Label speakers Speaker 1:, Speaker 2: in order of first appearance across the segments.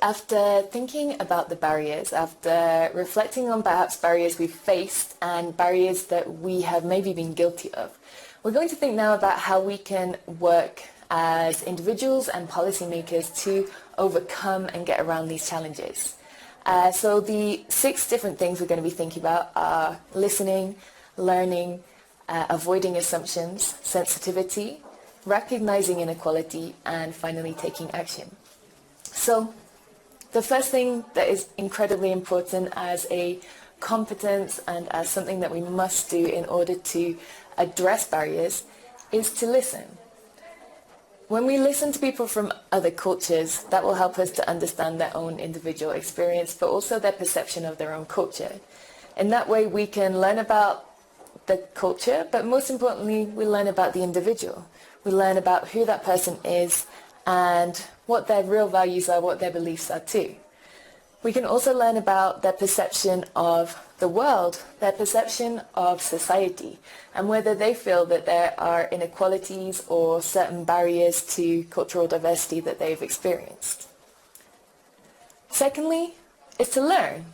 Speaker 1: After thinking about the barriers, after reflecting on perhaps barriers we've faced and barriers that we have maybe been guilty of, we're going to think now about how we can work as individuals and policymakers to overcome and get around these challenges. So the 6 different things we're going to be thinking about are listening, learning, avoiding assumptions, sensitivity, recognizing inequality, and finally taking action. So the first thing that is incredibly important as a competence and as something that we must do in order to address barriers is to listen. When we listen to people from other cultures, that will help us to understand their own individual experience, but also their perception of their own culture. In that way, we can learn about the culture, but most importantly, we learn about the individual. We learn about who that person is and what their real values are, what their beliefs are too. We can also learn about their perception of the world, their perception of society, and whether they feel that there are inequalities or certain barriers to cultural diversity that they've experienced. Secondly, is to learn.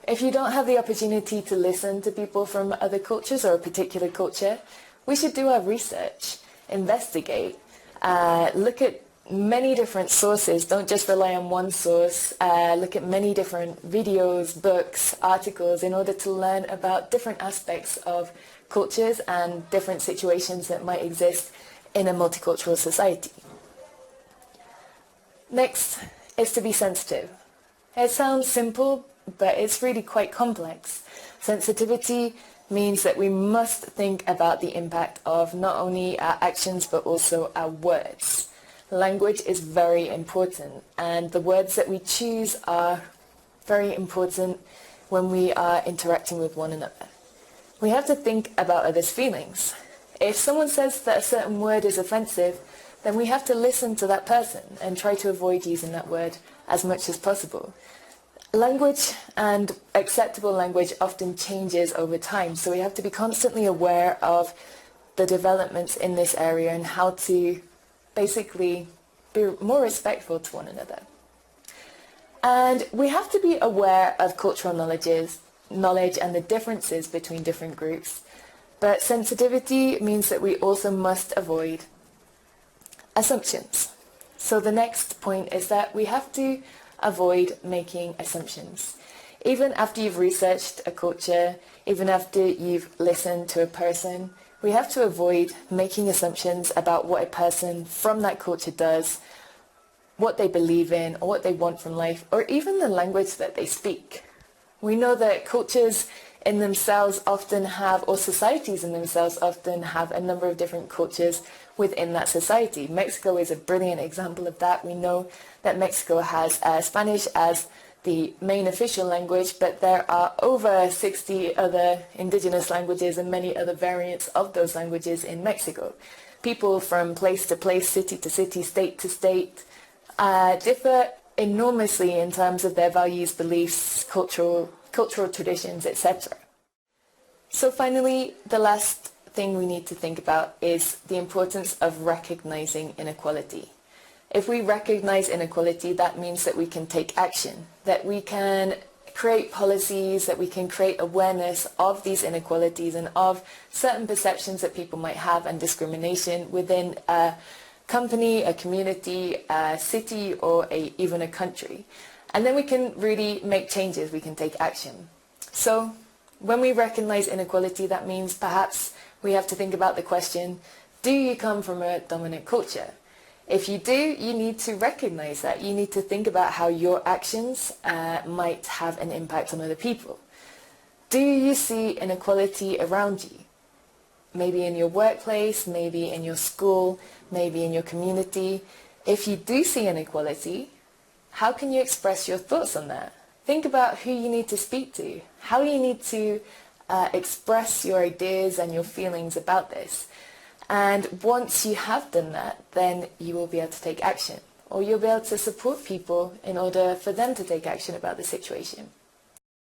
Speaker 1: If you don't have the opportunity to listen to people from other cultures or a particular culture, we should do our research, investigate, look at many different sources. Don't just rely on one source. Look at many different videos, books, articles in order to learn about different aspects of cultures and different situations that might exist in a multicultural society. Next is to be sensitive. It sounds simple, but it's really quite complex. Sensitivity means that we must think about the impact of not only our actions but also our words. Language is very important, and the words that we choose are very important when we are interacting with one another. We have to think about others' feelings. If someone says that a certain word is offensive, then we have to listen to that person and try to avoid using that word as much as possible. Language and acceptable language often changes over time, so we have to be constantly aware of the developments in this area and how to basically be more respectful to one another. And we have to be aware of cultural knowledge and the differences between different groups. But sensitivity means that we also must avoid assumptions. So the next point is that we have to avoid making assumptions. Even after you've researched a culture, even after you've listened to a person, we have to avoid making assumptions about what a person from that culture does, what they believe in, or what they want from life, or even the language that they speak. We know that cultures in themselves often have, or societies in themselves often have, a number of different cultures within that society. Mexico is a brilliant example of that. We know that Mexico has Spanish as the main official language, but there are over 60 other indigenous languages and many other variants of those languages in Mexico. People from place to place, city to city, state to state, differ enormously in terms of their values, beliefs, cultural traditions, etc. So finally, the last thing we need to think about is the importance of recognizing inequality. If we recognize inequality, that means that we can take action, that we can create policies, that we can create awareness of these inequalities and of certain perceptions that people might have and discrimination within a company, a community, a city, or even a country. And then we can really make changes, we can take action. So when we recognize inequality, that means perhaps we have to think about the question, do you come from a dominant culture? If you do, you need to recognize that. You need to think about how your actions might have an impact on other people. Do you see inequality around you? Maybe in your workplace, maybe in your school, maybe in your community. If you do see inequality, how can you express your thoughts on that? Think about who you need to speak to, how you need to express your ideas and your feelings about this. And once you have done that, then you will be able to take action, or you'll be able to support people in order for them to take action about the situation.